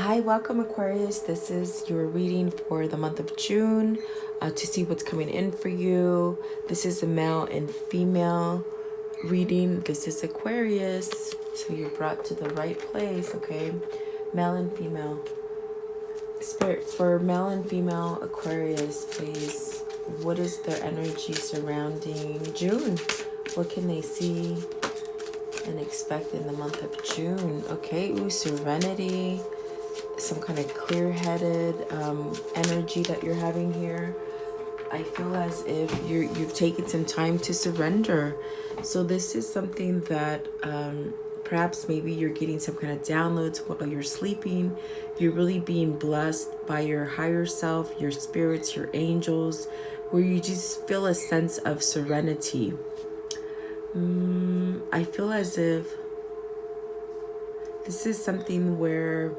Hi, welcome Aquarius. This is your reading for the month of June to see what's coming in for you. This is a male and female reading. This is Aquarius. So you're brought to the right place, okay? Male and female. Spirit, for male and female Aquarius, please, what is their energy surrounding June? What can they see and expect in the month of June? Okay, ooh, serenity. Some kind of clear-headed energy that you're having here. I feel as if you've taken some time to surrender. So this is something that perhaps maybe you're getting some kind of downloads while you're sleeping. You're really being blessed by your higher self, your spirits, your angels, where you just feel a sense of serenity. I feel as if this is something where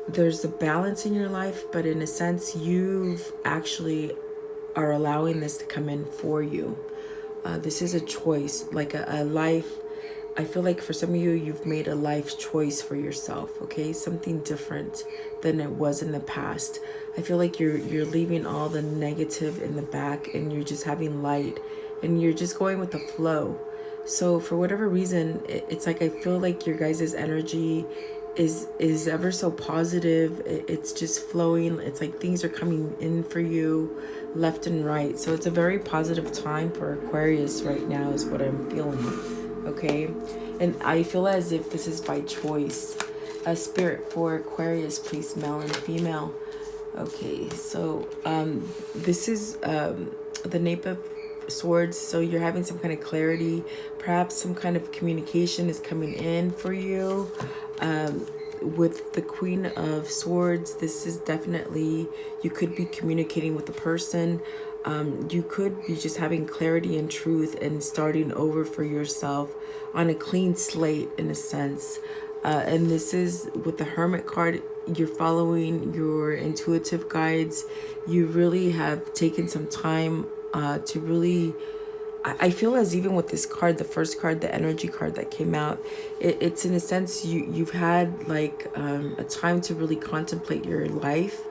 there's a balance in your life, but in a sense, you've actually are allowing this to come in for you. This is a choice, like a life. I feel like for some of you, you've made a life choice for yourself, okay? Something different than it was in the past. I feel like you're leaving all the negative in the back and you're just having light and you're just going with the flow. So for whatever reason, it's like I feel like your guys' energy is ever so positive. It's just flowing. It's like things are coming in for you left and right. So it's a very positive time for Aquarius right now is what I'm feeling. Okay, and I feel as if this is by choice. A spirit for Aquarius, please, male and female. Okay, so this is the Knave of Swords. So you're having some kind of clarity, perhaps some kind of communication is coming in for you. With the Queen of Swords, this is definitely, you could be communicating with a person. You could be just having clarity and truth and starting over for yourself on a clean slate in a sense. And this is with the Hermit card, you're following your intuitive guides. You really have taken some time to really, I feel as even with this card, the first card, the energy card that came out, it's in a sense you've had like a time to really contemplate your life.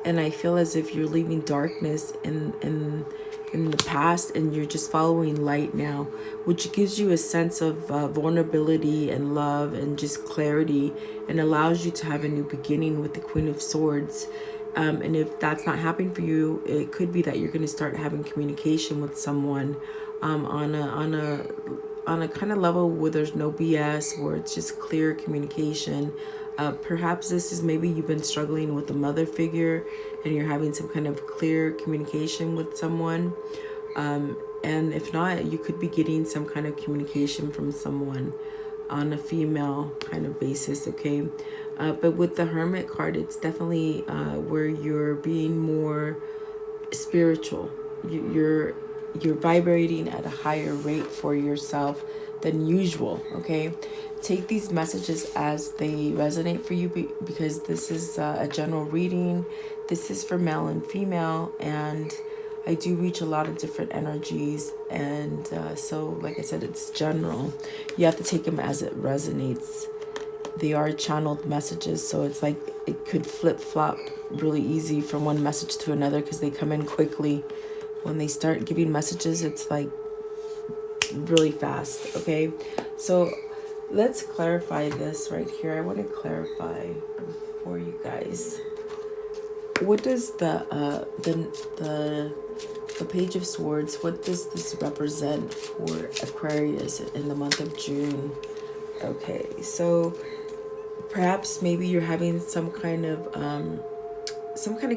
And I feel as if you're leaving darkness in the past and you're just following light now, which gives you a sense of vulnerability and love and just clarity, and allows you to have a new beginning with the Queen of Swords. And if that's not happening for you, it could be that you're going to start having communication with someone on a kind of level where there's no BS, where it's just clear communication. Perhaps this is maybe you've been struggling with a mother figure and you're having some kind of clear communication with someone. And if not, you could be getting some kind of communication from someone on a female kind of basis, okay? But with the Hermit card, it's definitely where you're being more spiritual. You're vibrating at a higher rate for yourself than usual, okay? Take these messages as they resonate for you, because this is a general reading. This is for male and female, and I do reach a lot of different energies, and so like I said, it's general. You have to take them as it resonates. They are channeled messages, so it's like it could flip-flop really easy from one message to another because they come in quickly. When they start giving messages, it's like really fast, okay? So let's clarify this right here. I want to clarify for you guys. What does the Page of Swords, what does this represent for Aquarius in the month of June? Okay, so perhaps maybe you're having some kind of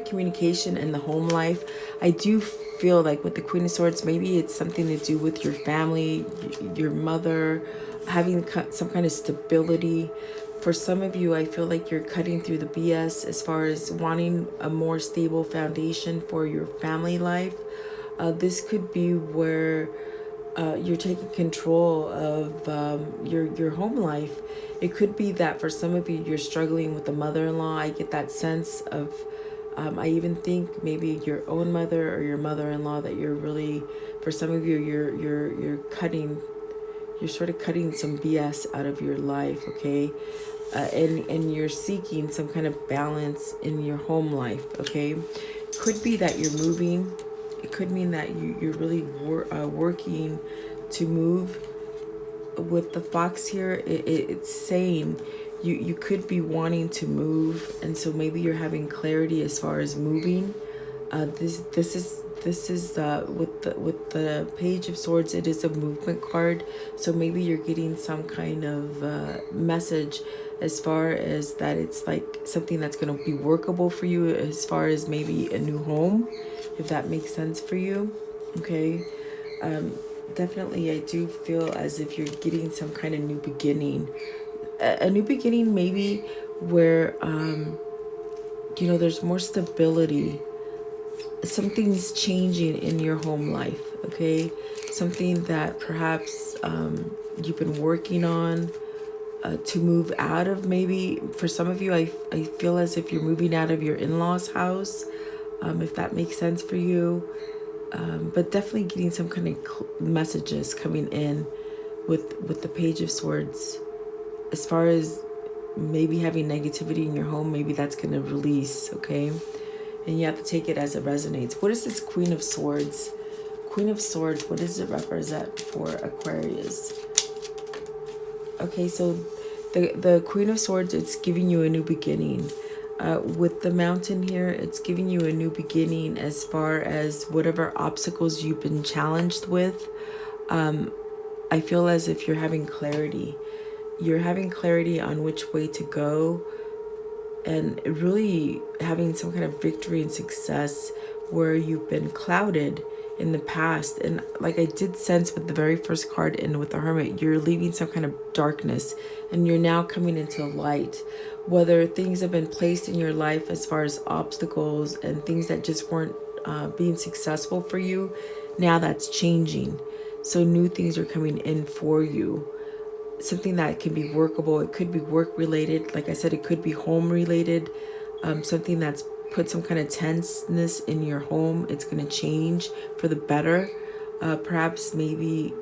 communication in the home life. I do feel like with the Queen of Swords, maybe it's something to do with your family, your mother, having some kind of stability. For some of you, I feel like you're cutting through the BS as far as wanting a more stable foundation for your family life. This could be where you're taking control of your home life. It could be that for some of you, you're struggling with the mother-in-law. I get that sense of, I even think maybe your own mother or your mother-in-law, that you're really, for some of you, you're sort of cutting some BS out of your life, okay? and you're seeking some kind of balance in your home life. Okay, could be that you're moving. It could mean that you're really working to move. With the fox here, it's saying you could be wanting to move, and so maybe you're having clarity as far as moving. This is with the Page of Swords. It is a movement card, so maybe you're getting some kind of message as far as that it's like something that's going to be workable for you, as far as maybe a new home, if that makes sense for you. Okay. Definitely, I do feel as if you're getting some kind of new beginning. A new beginning, maybe where there's more stability. Something's changing in your home life. Okay, something that perhaps you've been working on to move out of. Maybe for some of you, I feel as if you're moving out of your in-laws' house, if that makes sense for you. But definitely getting some kind of messages coming in with the Page of Swords, as far as maybe having negativity in your home. Maybe that's going to release. Okay, and you have to take it as it resonates. What is this Queen of Swords? Queen of Swords, what does it represent for Aquarius? Okay, so the Queen of Swords, it's giving you a new beginning. With the Mountain here, it's giving you a new beginning as far as whatever obstacles you've been challenged with. I feel as if you're having clarity. You're having clarity on which way to go, and really having some kind of victory and success where you've been clouded in the past. And like I did sense with the very first card and with the Hermit, you're leaving some kind of darkness and you're now coming into light. Whether things have been placed in your life as far as obstacles and things that just weren't being successful for you, now that's changing. So new things are coming in for you. Something that can be workable. It could be work related. Like I said, it could be home related. Something that's put some kind of tenseness in your home. It's going to change for the better. Perhaps maybe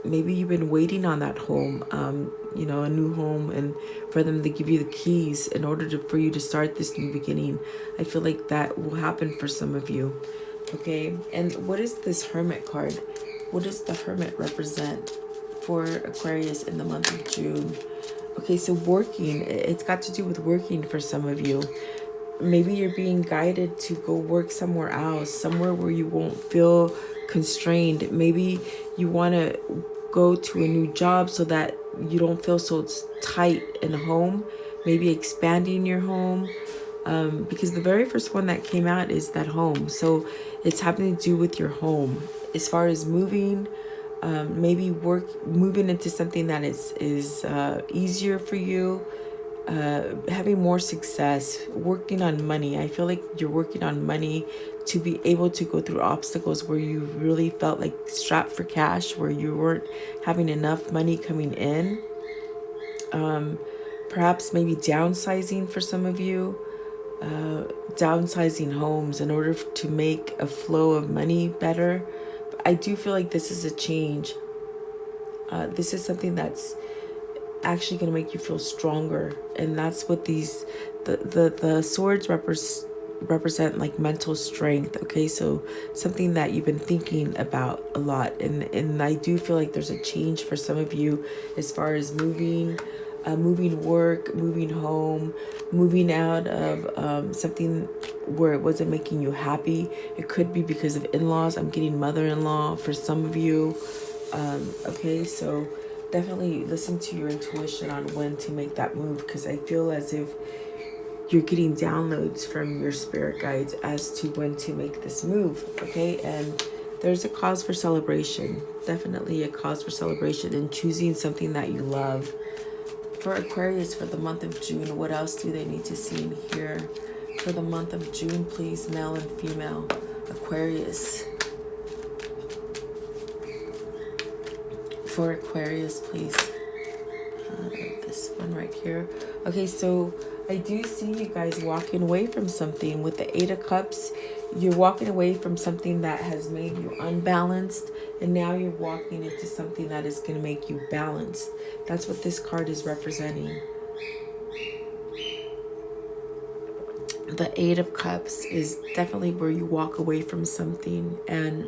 you've been waiting on that home, a new home, and for them to give you the keys in order for you to start this new beginning. I feel like that will happen for some of you. Okay, and what is this Hermit card? What does the Hermit represent for Aquarius in the month of June? Okay, so working, it's got to do with working for some of you. Maybe you're being guided to go work somewhere else, somewhere where you won't feel constrained. Maybe you want to go to a new job so that you don't feel so tight in a home. Maybe expanding your home, because the very first one that came out is that home. So it's having to do with your home. As far as moving, maybe moving into something that is easier for you. Having more success, working on money. I feel like you're working on money to be able to go through obstacles where you really felt like strapped for cash, where you weren't having enough money coming in. Perhaps maybe downsizing for some of you. Downsizing homes in order to make a flow of money better. But I do feel like this is a change. This is something that's actually going to make you feel stronger, and that's what the swords represent, like mental strength. Okay, so something that you've been thinking about a lot, and I do feel like there's a change for some of you as far as moving work, moving home, moving out of something where it wasn't making you happy. It could be because of in-laws. I'm getting mother-in-law for some of you. Okay, so definitely listen to your intuition on when to make that move, because I feel as if you're getting downloads from your spirit guides as to when to make this move. Okay, and there's a cause for celebration. Definitely a cause for celebration in choosing something that you love. For Aquarius, for the month of June, what else do they need to see and hear? For the month of June, please, male and female Aquarius. For Aquarius, please. This one right here. Okay, so I do see you guys walking away from something with the 8 of Cups. You're walking away from something that has made you unbalanced, and now you're walking into something that is going to make you balanced. That's what this card is representing. The Eight of Cups is definitely where you walk away from something and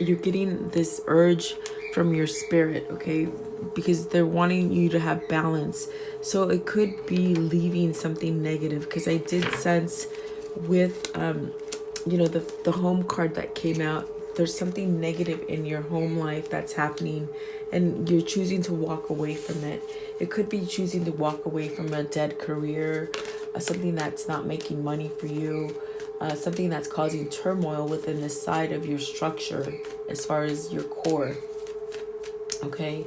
you're getting this urge from your spirit, okay? Because they're wanting you to have balance. So it could be leaving something negative, because I did sense with the home card that came out, there's something negative in your home life that's happening and you're choosing to walk away from it. It could be choosing to walk away from a dead career, something that's not making money for you, something that's causing turmoil within the side of your structure as far as your core. Okay.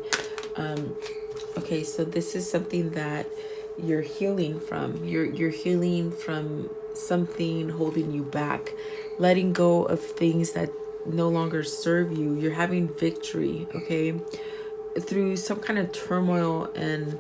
Okay, so this is something that you're healing from. You're healing from something holding you back, letting go of things that no longer serve you. You're having victory, okay, through some kind of turmoil and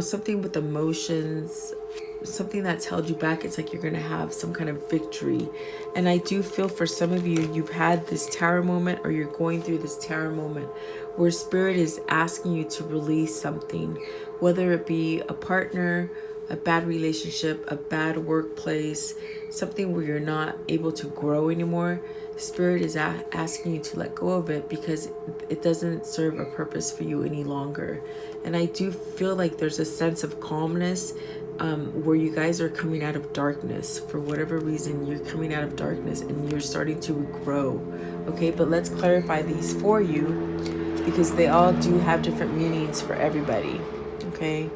something with emotions, something that's held you back. It's like you're gonna have some kind of victory. And I do feel for some of you, you've had this tower moment, or you're going through this tower moment where spirit is asking you to release something, whether it be a partner, a bad relationship, a bad workplace, something where you're not able to grow anymore. Spirit is asking you to let go of it because it doesn't serve a purpose for you any longer. And I do feel like there's a sense of calmness where you guys are coming out of darkness. For whatever reason, you're coming out of darkness and you're starting to grow. Okay, but let's clarify these for you because they all do have different meanings for everybody. Okay,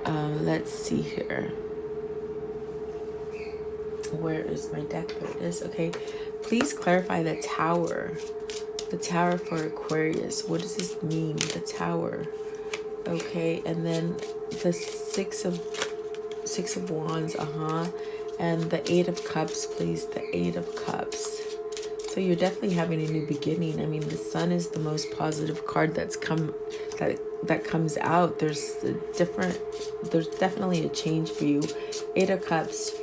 let's see here. Where is my deck? There it is. Okay, please clarify the tower. The tower for Aquarius. What does this mean? The tower. Okay, and then the six of wands, and the Eight of Cups, please. The Eight of Cups. So you're definitely having a new beginning. I mean, the Sun is the most positive card that comes out. There's definitely a change for you. Eight of Cups.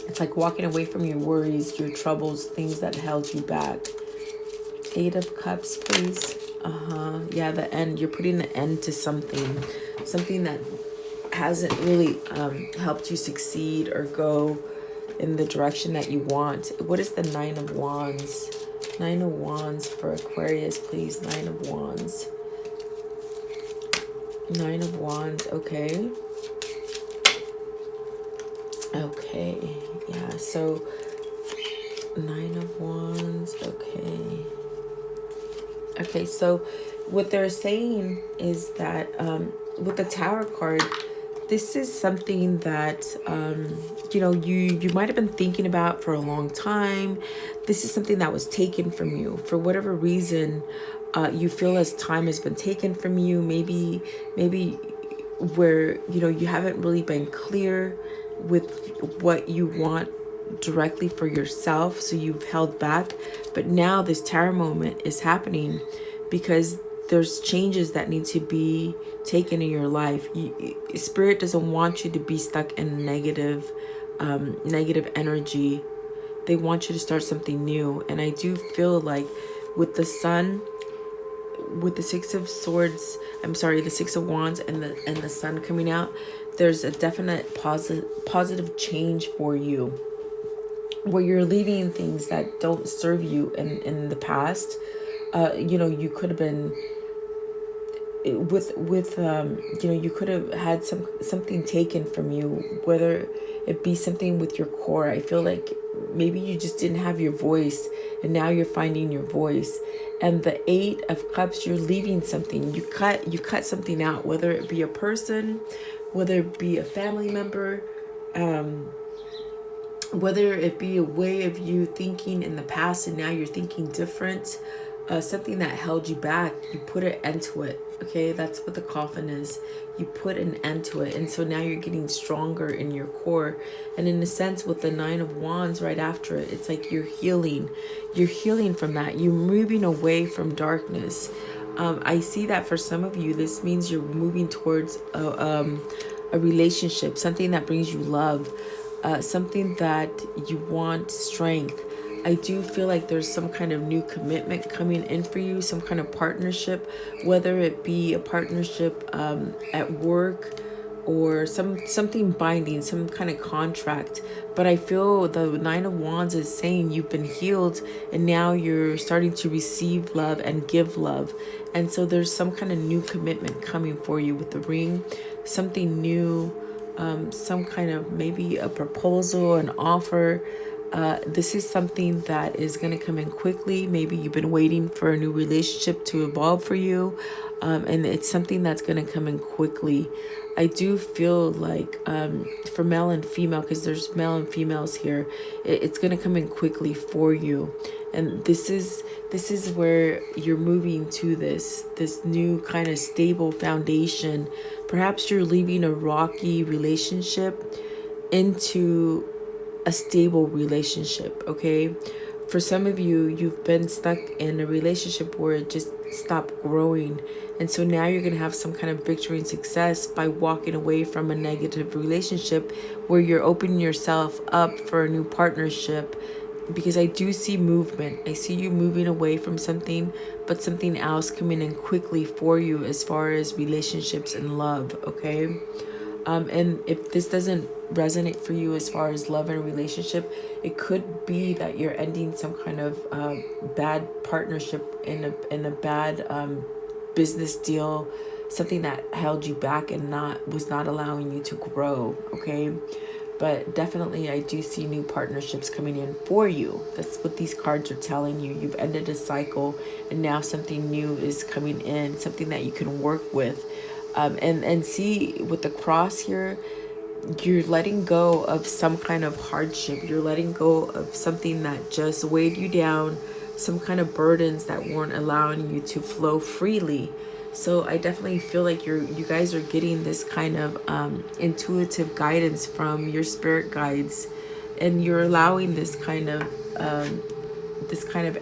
It's like walking away from your worries, your troubles, things that held you back. Eight of Cups, please. Yeah, the end. You're putting the end to something that hasn't really helped you succeed or go in the direction that you want. What is the Nine of Wands? Nine of Wands for Aquarius, please. Nine of Wands. Nine of Wands, okay. Okay, yeah, so Nine of Wands, okay. Okay, so what they're saying is that with the Tower card, this is something that you might have been thinking about for a long time. This is something that was taken from you for whatever reason. You feel as time has been taken from you. Maybe where you haven't really been clear with what you want directly for yourself, so you've held back. But now this Tower moment is happening because there's changes that need to be taken in your life. Spirit doesn't want you to be stuck in negative energy. They want you to start something new. And I do feel like with the Sun, with the Six of Swords, the Six of Wands and the Sun coming out, there's a definite positive change for you, where you're leaving things that don't serve you in the past. You could have been you could have had something taken from you, whether it be something with your core. I feel like maybe you just didn't have your voice, and now you're finding your voice. And the Eight of Cups, you're leaving something. You cut something out, whether it be a person, whether it be a family member, whether it be a way of you thinking in the past and now you're thinking different. Something that held you back, you put an end to it. Okay, that's what the coffin is. You put an end to it, and so now you're getting stronger in your core. And in a sense, with the Nine of Wands right after it, it's like you're healing from that. You're moving away from darkness. I see that for some of you, this means you're moving towards a relationship, something that brings you love, something that you want strength. I do feel like there's some kind of new commitment coming in for you, some kind of partnership, whether it be a partnership at work, or something binding, some kind of contract. But I feel the Nine of Wands is saying you've been healed and now you're starting to receive love and give love. And so there's some kind of new commitment coming for you with the ring, something new, some kind of maybe a proposal, an offer. This is something that is going to come in quickly. Maybe you've been waiting for a new relationship to evolve for you, and it's something that's going to come in quickly. I do feel like for male and female, because there's male and females here, it's going to come in quickly for you. And this is where you're moving to this new kind of stable foundation. Perhaps you're leaving a rocky relationship into a stable relationship, okay? For some of you, you've been stuck in a relationship where it just stopped growing. And so now you're going to have some kind of victory and success by walking away from a negative relationship where you're opening yourself up for a new partnership. Because I do see movement. I see you moving away from something, but something else coming in quickly for you as far as relationships and love, okay? And if this doesn't resonate for you as far as love and a relationship, it could be that you're ending some kind of bad partnership in a bad business deal, something that held you back and was not allowing you to grow, okay? But definitely I do see new partnerships coming in for you. That's what these cards are telling you. You've ended a cycle and now something new is coming in, something that you can work with. And see with the cross here, you're letting go of some kind of hardship. You're letting go of something that just weighed you down, some kind of burdens that weren't allowing you to flow freely. So I definitely feel like you guys are getting this kind of intuitive guidance from your spirit guides, and you're allowing this kind of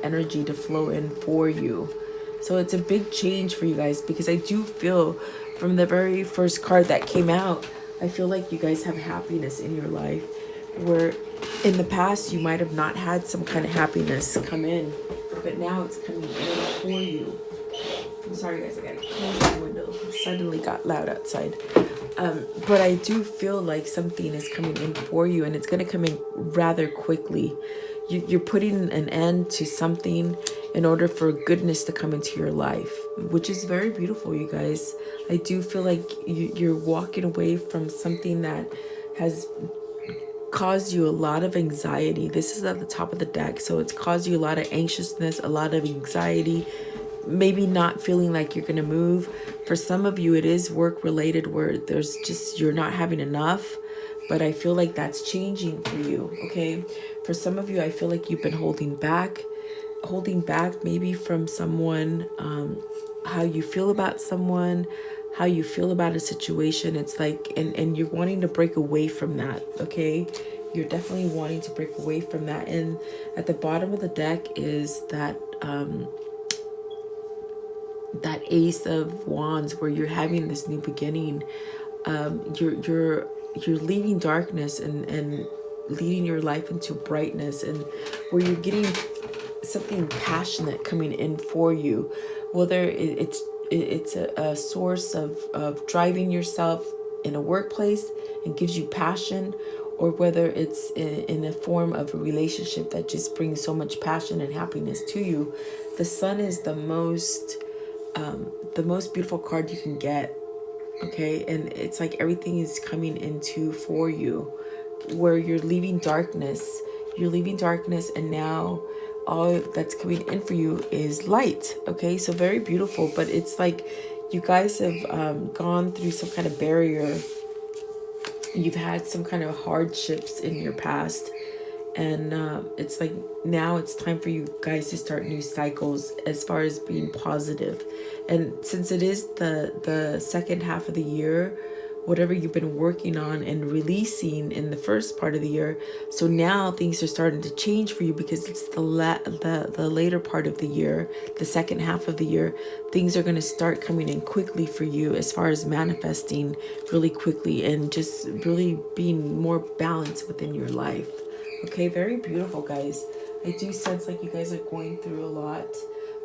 energy to flow in for you. So it's a big change for you guys, because I do feel from the very first card that came out, I feel like you guys have happiness in your life, where in the past you might have not had some kind of happiness come in, but now it's coming in for you. I'm sorry guys, I gotta close the window. It suddenly got loud outside. But I do feel like something is coming in for you, and it's going to come in rather quickly. You're putting an end to something in order for goodness to come into your life, which is very beautiful, you guys. I do feel like you're walking away from something that has caused you a lot of anxiety. This is at the top of the deck, so it's caused you a lot of anxiousness, a lot of anxiety, maybe not feeling like you're gonna move. For some of you, it is work related, where there's just, you're not having enough, but I feel like that's changing for you, okay? For some of you, I feel like you've been holding back maybe from someone, how you feel about someone, how you feel about a situation. It's like, and you're wanting to break away from that, okay? You're definitely wanting to break away from that. And at the bottom of the deck is that that Ace of Wands, where you're having this new beginning. You're leaving darkness and leading your life into brightness, and where you're getting something passionate coming in for you, whether it's a source of driving yourself in a workplace and gives you passion, or whether it's in a form of a relationship that just brings so much passion and happiness to you. The Sun is the most beautiful card you can get, okay? And it's like everything is coming into for you, where you're leaving darkness, and now all that's coming in for you is light, okay? So very beautiful. But it's like you guys have gone through some kind of barrier. You've had some kind of hardships in your past, and it's like now it's time for you guys to start new cycles as far as being positive. And since it is the second half of the year, whatever you've been working on and releasing in the first part of the year, so now things are starting to change for you, because it's the later part of the year, the second half of the year. Things are going to start coming in quickly for you as far as manifesting really quickly and just really being more balanced within your life. Okay, very beautiful, guys. I do sense like you guys are going through a lot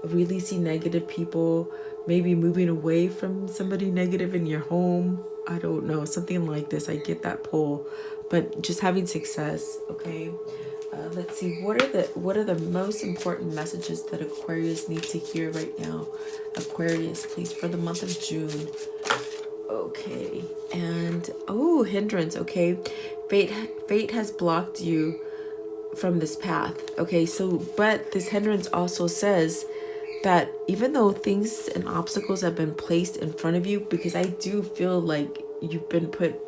of releasing negative people, maybe moving away from somebody negative in your home. I don't know, something like this. I get that pull, but just having success. Okay. Let's see, what are the most important messages that Aquarius need to hear right now? Aquarius, please, for the month of June. Okay. And oh, hindrance. Okay. Fate has blocked you from this path. Okay, so but this hindrance also says that even though things and obstacles have been placed in front of you, because I do feel like you've been put,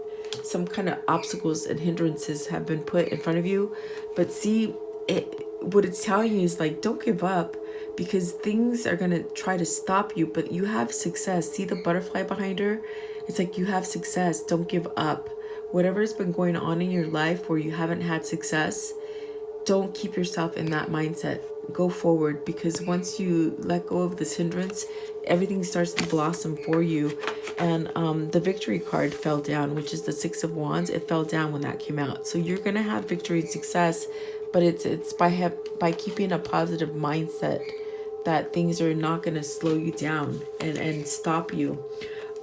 some kind of obstacles and hindrances have been put in front of you, but see, what it's telling you is like, don't give up, because things are going to try to stop you, but you have success. See the butterfly behind her? It's like, you have success. Don't give up. Whatever's been going on in your life where you haven't had success, don't keep yourself in that mindset. Go forward, because once you let go of this hindrance, everything starts to blossom for you. And the victory card fell down, which is the Six of Wands. It fell down when that came out. So you're gonna have victory and success, but it's by keeping a positive mindset that things are not gonna slow you down and stop you.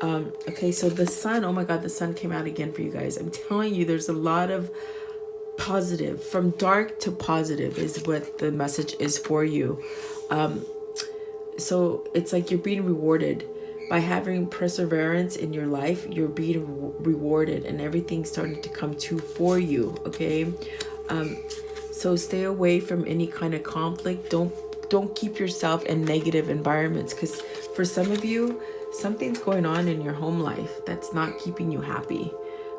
Okay, so the sun, oh my god, the sun came out again for you guys. I'm telling you, there's a lot of positive, from dark to positive is what the message is for you. So it's like you're being rewarded by having perseverance in your life. You're being rewarded, and everything's starting to come to for you. Okay, so stay away from any kind of conflict. Don't keep yourself in negative environments, because for some of you, something's going on in your home life that's not keeping you happy.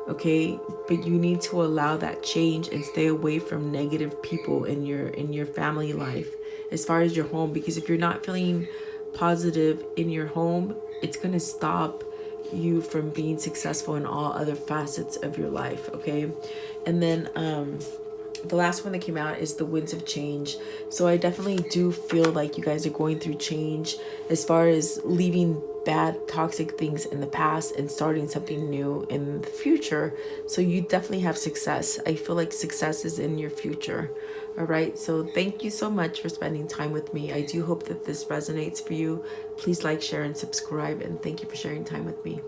Okay, but you need to allow that change and stay away from negative people in your family life, as far as your home, because if you're not feeling positive in your home, it's going to stop you from being successful in all other facets of your life. Okay, and then the last one that came out is the winds of change. So I definitely do feel like you guys are going through change, as far as leaving bad toxic things in the past and starting something new in the future. So you definitely have success. I feel like success is in your future. All right, so thank you so much for spending time with me. I do hope that this resonates for you. Please like, share, and subscribe, and thank you for sharing time with me.